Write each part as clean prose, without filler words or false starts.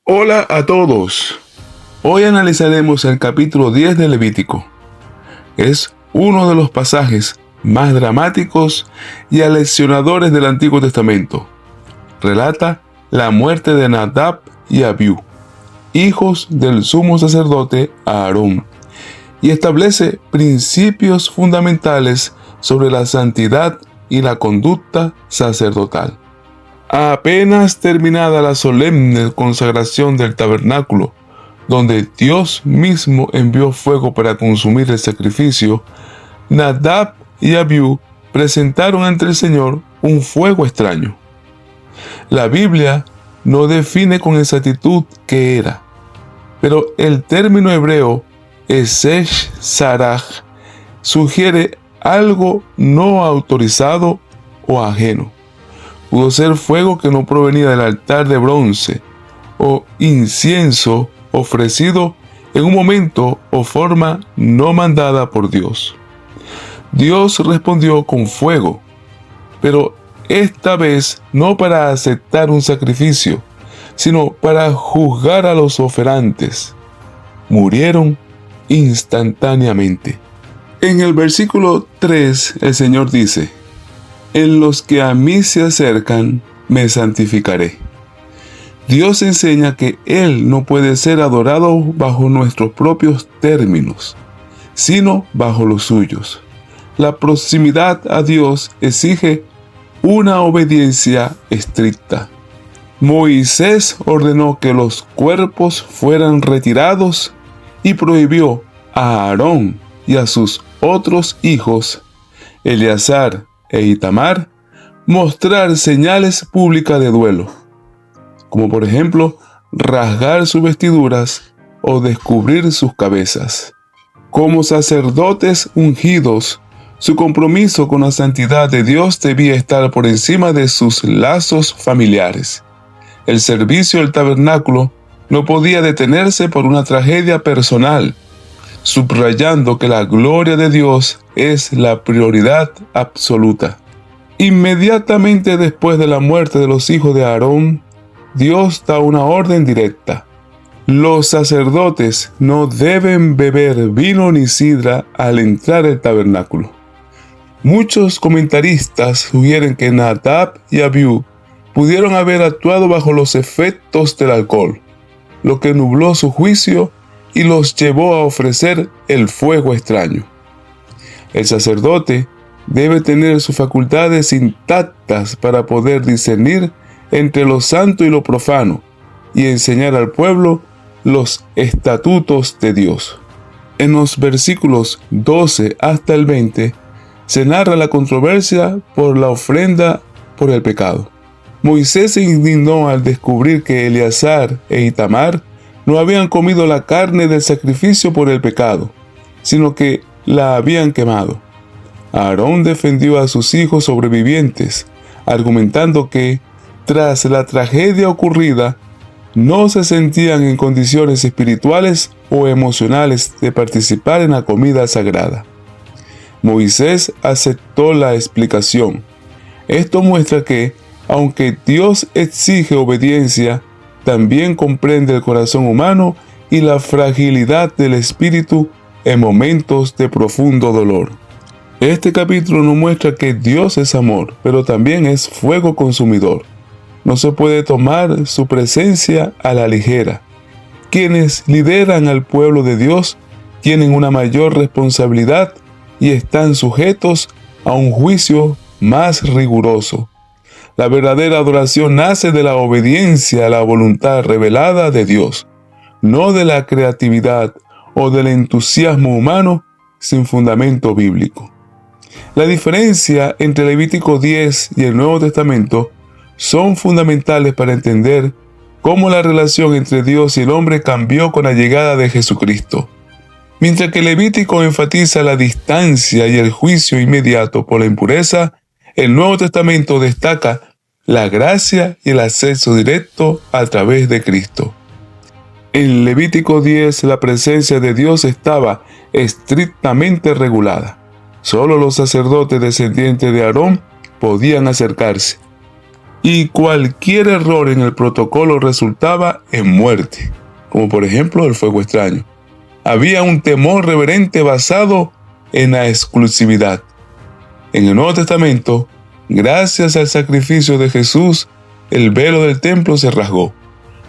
Hola a todos. Hoy analizaremos el capítulo 10 de Levítico. Es uno de los pasajes más dramáticos y aleccionadores del Antiguo Testamento. Relata la muerte de Nadab y Abiú, hijos del sumo sacerdote Aarón, y establece principios fundamentales sobre la santidad y la conducta sacerdotal. Apenas terminada la solemne consagración del tabernáculo, donde Dios mismo envió fuego para consumir el sacrificio, Nadab y Abiú presentaron ante el Señor un fuego extraño. La Biblia no define con exactitud qué era, pero el término hebreo Esesh Saraj sugiere algo no autorizado o ajeno. Pudo ser fuego que no provenía del altar de bronce o incienso ofrecido en un momento o forma no mandada por Dios. Dios respondió con fuego, pero esta vez no para aceptar un sacrificio, sino para juzgar a los oferantes. Murieron instantáneamente. En el versículo 3 el Señor dice: en los que a mí se acercan, me santificaré. Dios enseña que Él no puede ser adorado bajo nuestros propios términos, sino bajo los suyos. La proximidad a Dios exige una obediencia estricta. Moisés ordenó que los cuerpos fueran retirados y prohibió a Aarón y a sus otros hijos, Eleazar e Itamar, mostrar señales públicas de duelo, como por ejemplo rasgar sus vestiduras o descubrir sus cabezas. Como sacerdotes ungidos, su compromiso con la santidad de Dios debía estar por encima de sus lazos familiares. El servicio del tabernáculo no podía detenerse por una tragedia personal, subrayando que la gloria de Dios es la prioridad absoluta. Inmediatamente después de la muerte de los hijos de Aarón, Dios da una orden directa. Los sacerdotes no deben beber vino ni sidra al entrar al tabernáculo. Muchos comentaristas sugieren que Nadab y Abiú pudieron haber actuado bajo los efectos del alcohol, lo que nubló su juicio y los llevó a ofrecer el fuego extraño. El sacerdote debe tener sus facultades intactas para poder discernir entre lo santo y lo profano y enseñar al pueblo los estatutos de Dios. En los versículos 12 hasta el 20 se narra la controversia por la ofrenda por el pecado. Moisés se indignó al descubrir que Eleazar e Itamar no habían comido la carne del sacrificio por el pecado, sino que la habían quemado. Aarón defendió a sus hijos sobrevivientes, argumentando que, tras la tragedia ocurrida, no se sentían en condiciones espirituales o emocionales de participar en la comida sagrada. Moisés aceptó la explicación. Esto muestra que, aunque Dios exige obediencia, también comprende el corazón humano y la fragilidad del espíritu en momentos de profundo dolor. Este capítulo nos muestra que Dios es amor, pero también es fuego consumidor. No se puede tomar su presencia a la ligera. Quienes lideran al pueblo de Dios tienen una mayor responsabilidad y están sujetos a un juicio más riguroso. La verdadera adoración nace de la obediencia a la voluntad revelada de Dios, no de la creatividad o del entusiasmo humano sin fundamento bíblico. La diferencia entre Levítico 10 y el Nuevo Testamento son fundamentales para entender cómo la relación entre Dios y el hombre cambió con la llegada de Jesucristo. Mientras que Levítico enfatiza la distancia y el juicio inmediato por la impureza, el Nuevo Testamento destaca la gracia y el acceso directo a través de Cristo. En Levítico 10 la presencia de Dios estaba estrictamente regulada. Solo los sacerdotes descendientes de Aarón podían acercarse. y cualquier error en el protocolo resultaba en muerte, como por ejemplo el fuego extraño. Había un temor reverente basado en la exclusividad. En el Nuevo Testamento, gracias al sacrificio de Jesús, el velo del templo se rasgó.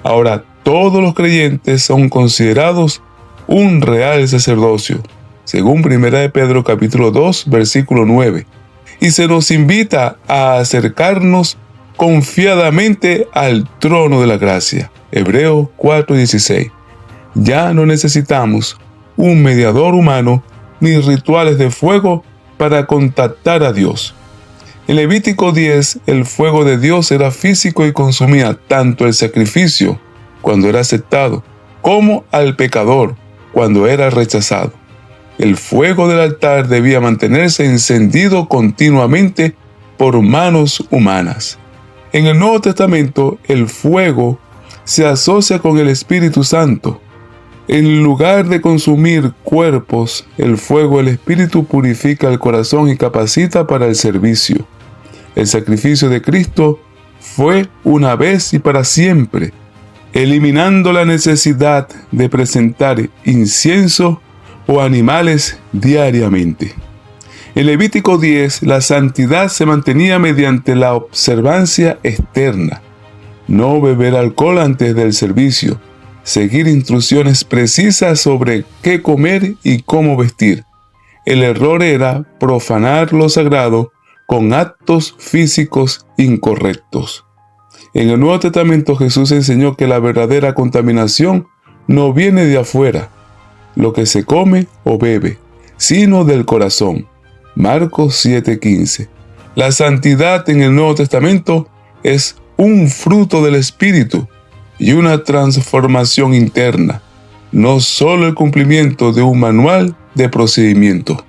Ahora todos los creyentes son considerados un real sacerdocio, según 1 de Pedro capítulo 2, versículo 9, y se nos invita a acercarnos confiadamente al trono de la gracia. Hebreos 4:16. Ya no necesitamos un mediador humano ni rituales de fuego para contactar a Dios. En Levítico 10, el fuego de Dios era físico y consumía tanto el sacrificio, cuando era aceptado, como al pecador, cuando era rechazado. El fuego del altar debía mantenerse encendido continuamente por manos humanas. En el Nuevo Testamento, el fuego se asocia con el Espíritu Santo. En lugar de consumir cuerpos, el fuego del Espíritu purifica el corazón y capacita para el servicio. El sacrificio de Cristo fue una vez y para siempre, eliminando la necesidad de presentar incienso o animales diariamente. En Levítico 10, la santidad se mantenía mediante la observancia externa. No beber alcohol antes del servicio, seguir instrucciones precisas sobre qué comer y cómo vestir. El error era profanar lo sagrado con actos físicos incorrectos. En el Nuevo Testamento Jesús enseñó que la verdadera contaminación no viene de afuera, lo que se come o bebe, sino del corazón. Marcos 7:15. La santidad en el Nuevo Testamento es un fruto del Espíritu y una transformación interna, no solo el cumplimiento de un manual de procedimiento.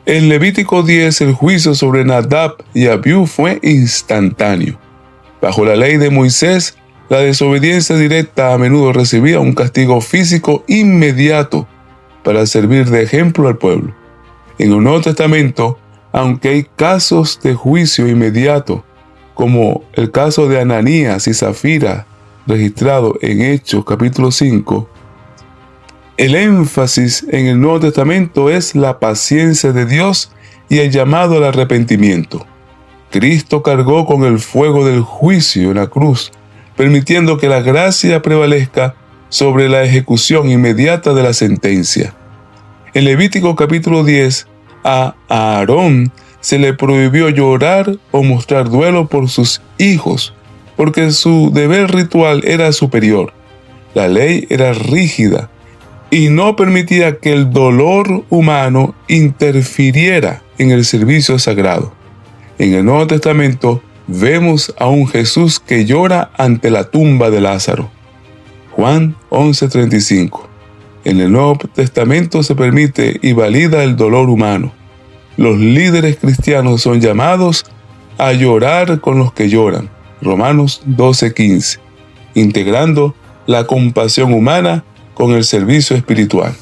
En Levítico 10, el juicio sobre Nadab y Abiú fue instantáneo. Bajo la ley de Moisés, la desobediencia directa a menudo recibía un castigo físico inmediato para servir de ejemplo al pueblo. En el Nuevo Testamento, aunque hay casos de juicio inmediato, como el caso de Ananías y Zafira, registrado en Hechos capítulo 5, el énfasis en el Nuevo Testamento es la paciencia de Dios y el llamado al arrepentimiento. Cristo cargó con el fuego del juicio en la cruz, permitiendo que la gracia prevalezca sobre la ejecución inmediata de la sentencia. En Levítico capítulo 10, a Aarón se le prohibió llorar o mostrar duelo por sus hijos, porque su deber ritual era superior. La ley era rígida y no permitía que el dolor humano interfiriera en el servicio sagrado. En el Nuevo Testamento vemos a un Jesús que llora ante la tumba de Lázaro. Juan 11:35. En el Nuevo Testamento se permite y valida el dolor humano. Los líderes cristianos son llamados a llorar con los que lloran. Romanos 12:15. Integrando la compasión humana con el servicio espiritual.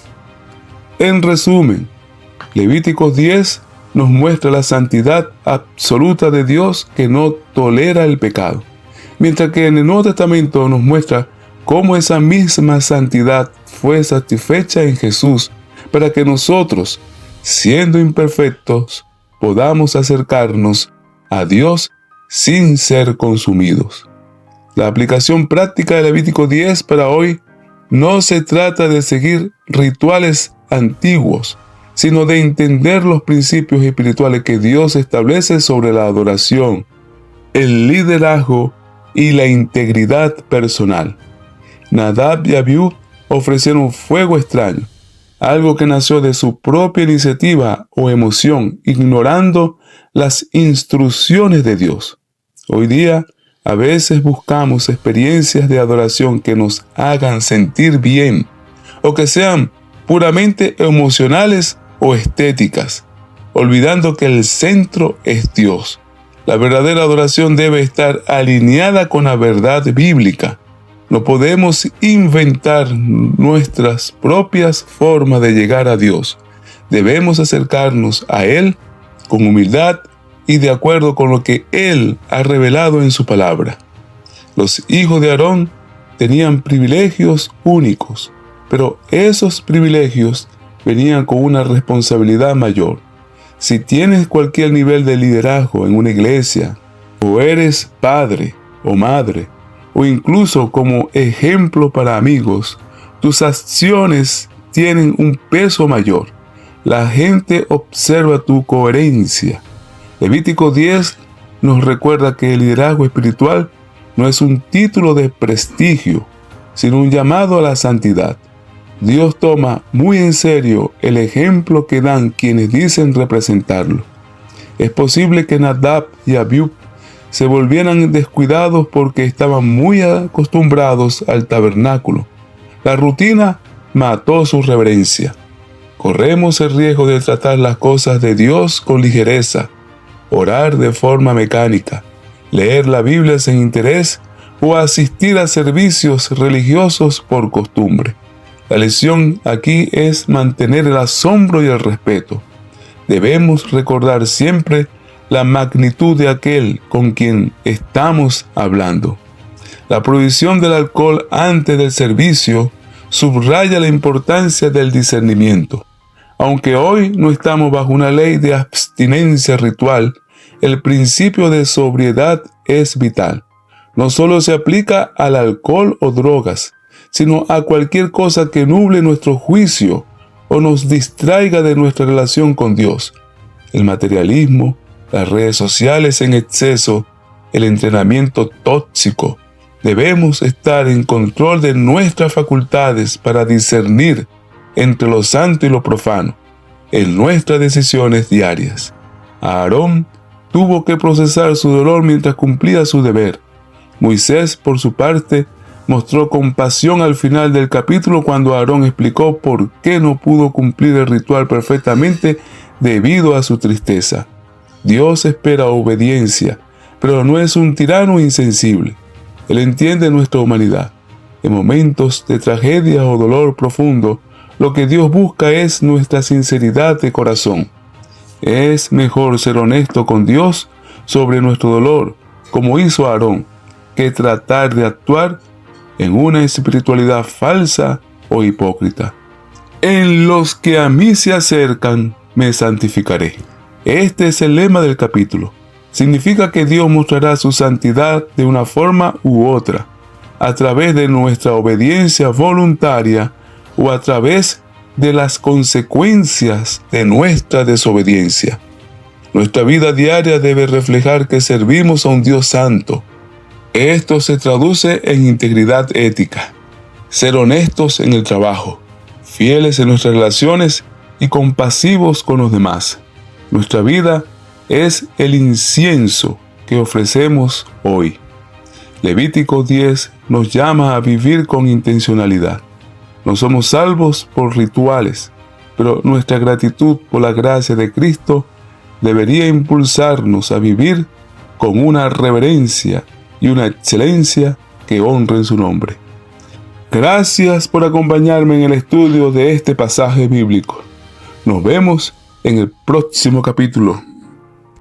En resumen, Levíticos 10 nos muestra la santidad absoluta de Dios que no tolera el pecado, mientras que en el Nuevo Testamento nos muestra cómo esa misma santidad fue satisfecha en Jesús para que nosotros, siendo imperfectos, podamos acercarnos a Dios sin ser consumidos. La aplicación práctica de Levítico 10 para hoy no se trata de seguir rituales antiguos, sino de entender los principios espirituales que Dios establece sobre la adoración, el liderazgo y la integridad personal. Nadab y Abiú ofrecieron fuego extraño, algo que nació de su propia iniciativa o emoción, ignorando las instrucciones de Dios. Hoy día, a veces buscamos experiencias de adoración que nos hagan sentir bien o que sean puramente emocionales o estéticas, olvidando que el centro es Dios. La verdadera adoración debe estar alineada con la verdad bíblica. No podemos inventar nuestras propias formas de llegar a Dios. Debemos acercarnos a Él con humildad y de acuerdo con lo que Él ha revelado en su palabra. Los hijos de Aarón tenían privilegios únicos, pero esos privilegios venían con una responsabilidad mayor. Si tienes cualquier nivel de liderazgo en una iglesia, o eres padre o madre, o incluso como ejemplo para amigos, tus acciones tienen un peso mayor. La gente observa tu coherencia. Levítico 10 nos recuerda que el liderazgo espiritual no es un título de prestigio, sino un llamado a la santidad. Dios toma muy en serio el ejemplo que dan quienes dicen representarlo. Es posible que Nadab y Abiú se volvieran descuidados porque estaban muy acostumbrados al tabernáculo. La rutina mató su reverencia. Corremos el riesgo de tratar las cosas de Dios con ligereza, orar de forma mecánica, leer la Biblia sin interés o asistir a servicios religiosos por costumbre. La lección aquí es mantener el asombro y el respeto. Debemos recordar siempre la magnitud de aquel con quien estamos hablando. La prohibición del alcohol antes del servicio subraya la importancia del discernimiento. Aunque hoy no estamos bajo una ley de abstinencia ritual, el principio de sobriedad es vital. No solo se aplica al alcohol o drogas, sino a cualquier cosa que nuble nuestro juicio o nos distraiga de nuestra relación con Dios. El materialismo, las redes sociales en exceso, el entrenamiento tóxico. Debemos estar en control de nuestras facultades para discernir entre lo santo y lo profano en nuestras decisiones diarias. Aarón tuvo que procesar su dolor mientras cumplía su deber. Moisés, por su parte, mostró compasión al final del capítulo cuando Aarón explicó por qué no pudo cumplir el ritual perfectamente debido a su tristeza. Dios espera obediencia, pero no es un tirano insensible. Él entiende nuestra humanidad. En momentos de tragedia o dolor profundo, lo que Dios busca es nuestra sinceridad de corazón. Es mejor ser honesto con Dios sobre nuestro dolor, como hizo Aarón, que tratar de actuar en una espiritualidad falsa o hipócrita. En los que a mí se acercan, me santificaré. Este es el lema del capítulo. Significa que Dios mostrará su santidad de una forma u otra, a través de nuestra obediencia voluntaria o a través de las consecuencias de nuestra desobediencia. Nuestra vida diaria debe reflejar que servimos a un Dios santo. Esto se traduce en integridad ética, ser honestos en el trabajo, fieles en nuestras relaciones y compasivos con los demás. Nuestra vida es el incienso que ofrecemos hoy. Levítico 10 nos llama a vivir con intencionalidad. No somos salvos por rituales, pero nuestra gratitud por la gracia de Cristo debería impulsarnos a vivir con una reverencia y una excelencia que honren su nombre. Gracias por acompañarme en el estudio de este pasaje bíblico. Nos vemos en el próximo capítulo.